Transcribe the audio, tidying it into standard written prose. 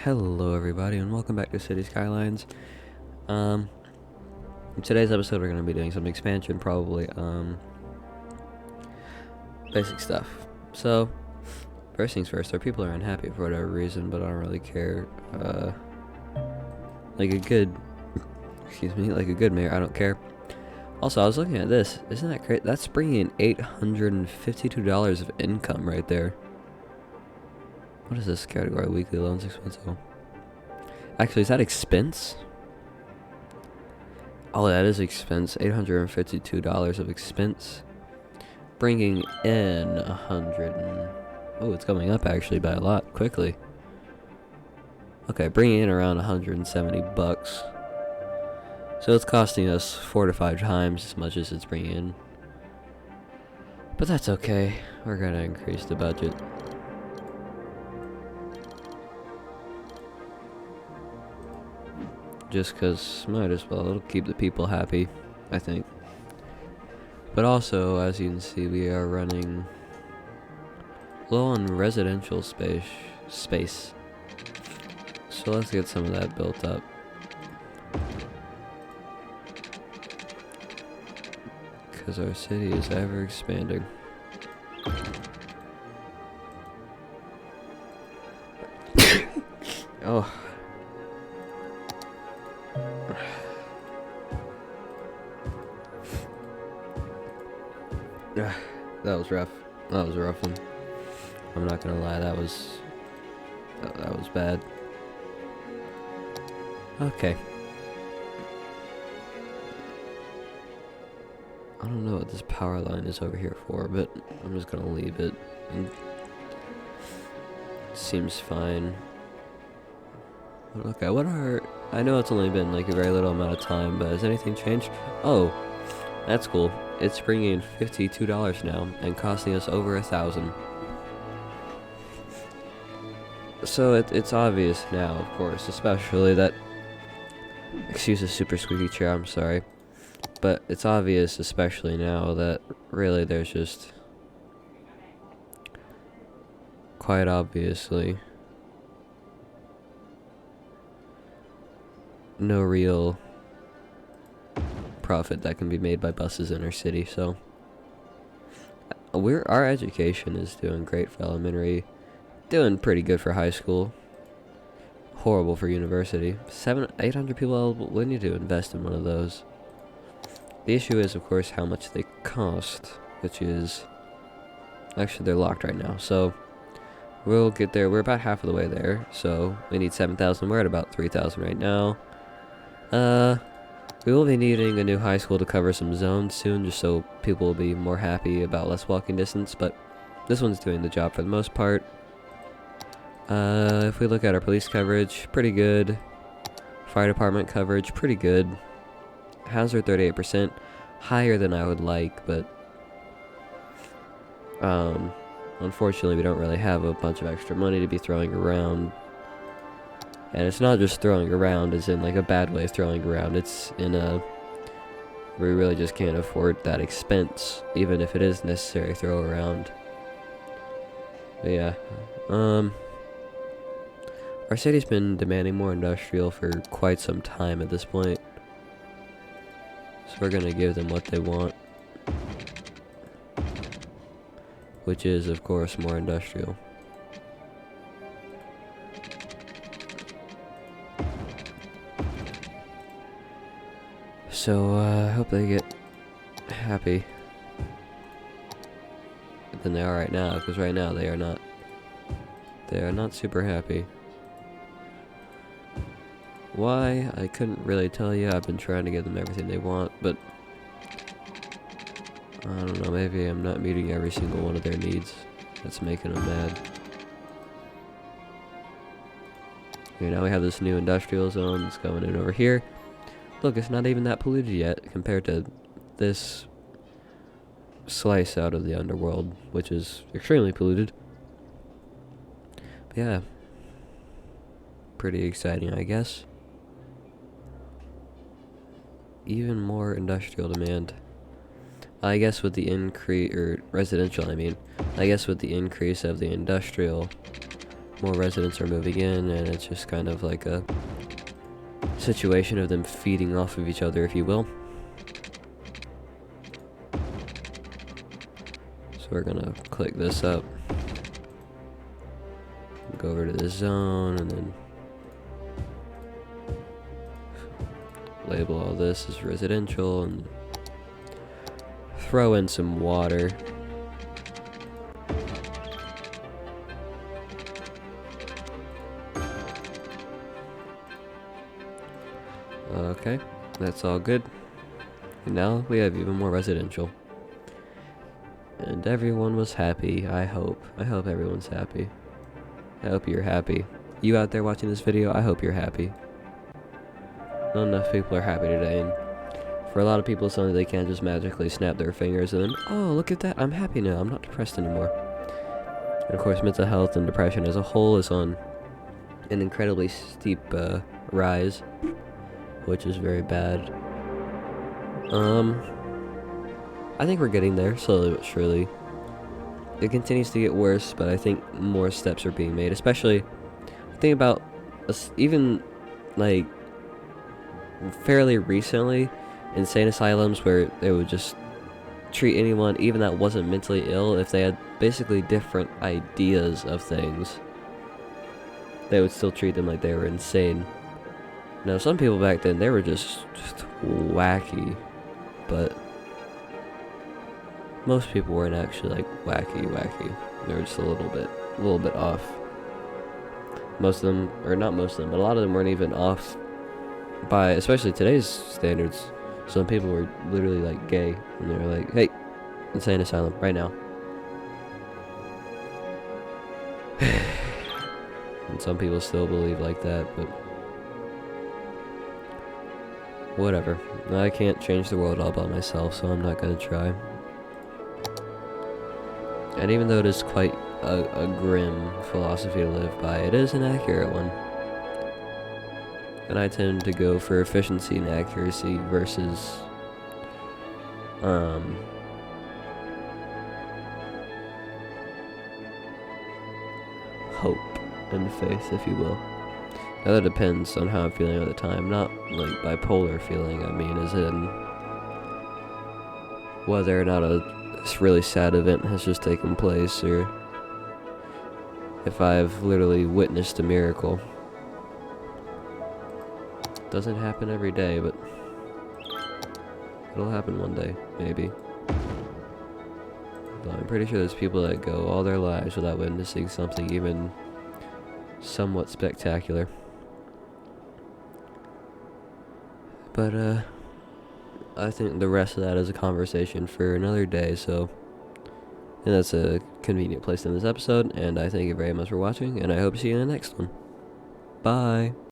Hello everybody and welcome back to City Skylines. In today's episode we're gonna be doing some expansion, probably basic stuff. So first things first, our people are unhappy for whatever reason, but I don't really care. Like a good mayor, I don't care. Also, I was looking at this, isn't that great? That's bringing in $852 of income right there. What is this category? Weekly loans expense? Oh. Actually, is that expense? Oh, that is expense. $852 of expense. Bringing in 100 and... Oh, it's coming up actually by a lot, quickly. Okay, bringing in around 170 bucks. So it's costing us 4 to 5 times as much as it's bringing in. But that's okay. We're gonna increase the budget. Just because might as well, it'll keep the people happy, I think. But also, as you can see, we are running low on residential space. So let's get some of that built up. Because our city is ever expanding. Oh. That was rough. That was a rough one. I'm not gonna lie, that was bad. Okay. I don't know what this power line is over here for, but I'm just gonna leave it. It seems fine. Okay, I know it's only been like a very little amount of time, but has anything changed? Oh, that's cool. It's bringing in $52 now and costing us over $1,000. So it's obvious now, of course, especially that... Excuse the super squeaky chair, I'm sorry. But it's obvious, especially now, that really there's just... Quite obviously... no real... profit that can be made by buses in our city. So our education is doing great for elementary, doing pretty good for high school, horrible for university. 800 people eligible. We need to invest in one of those. The issue is, of course, how much they cost, which is actually they're locked right now, so we'll get there. We're about half of the way there, so we need 7,000. We're at about 3,000 right now. We will be needing a new high school to cover some zones soon, just so people will be more happy about less walking distance, but this one's doing the job for the most part. If we look at our police coverage, pretty good. Fire department coverage, pretty good. Hazard 38%, higher than I would like, but unfortunately we don't really have a bunch of extra money to be throwing around. And it's not just throwing around as in like a bad way of throwing around, it's in a... we really just can't afford that expense, even if it is necessary to throw around. But yeah, our city's been demanding more industrial for quite some time at this point. So we're gonna give them what they want. Which is, of course, more industrial. So, I hope they get happy than they are right now, because right now they are not super happy. Why? I couldn't really tell you. I've been trying to give them everything they want, but I don't know, maybe I'm not meeting every single one of their needs. That's making them mad. Okay, now we have this new industrial zone that's going in over here. Look, it's not even that polluted yet compared to this slice out of the underworld, which is extremely polluted. But yeah, pretty exciting, I guess. Even more industrial demand. I guess with the increase, or residential, I mean, I guess with the increase of the industrial, more residents are moving in, and it's just kind of like a situation of them feeding off of each other, if you will. So we're gonna click this up, go over to the zone, and then label all this as residential, and throw in some water. Okay, that's all good. And now we have even more residential. And everyone was happy, I hope. I hope everyone's happy. I hope you're happy. You out there watching this video, I hope you're happy. Not enough people are happy today, and for a lot of people, suddenly they can't just magically snap their fingers and then, oh, look at that, I'm happy now, I'm not depressed anymore. And of course, mental health and depression as a whole is on an incredibly steep rise, which is very bad. I think we're getting there, slowly but surely. It continues to get worse, but I think more steps are being made, especially, think about, even, like, fairly recently, insane asylums where they would just treat anyone, even that wasn't mentally ill, if they had basically different ideas of things, they would still treat them like they were insane. Now, some people back then, they were just wacky, but most people weren't actually like wacky. They were just a little bit off. Most of them, or not most of them, but a lot of them weren't even off by, especially today's standards. Some people were literally like gay, and they were like, hey, insane asylum, right now. And some people still believe like that, but whatever. I can't change the world all by myself, so I'm not gonna try. And even though it is quite a grim philosophy to live by, it is an accurate one. And I tend to go for efficiency and accuracy versus hope and faith, if you will. Now that depends on how I'm feeling at the time, not like bipolar feeling, I mean, as in whether or not a really sad event has just taken place, or if I've literally witnessed a miracle. Doesn't happen every day, but it'll happen one day, maybe. But I'm pretty sure there's people that go all their lives without witnessing something even somewhat spectacular. But, I think the rest of that is a conversation for another day, so and that's a convenient place in this episode, and I thank you very much for watching, and I hope to see you in the next one. Bye!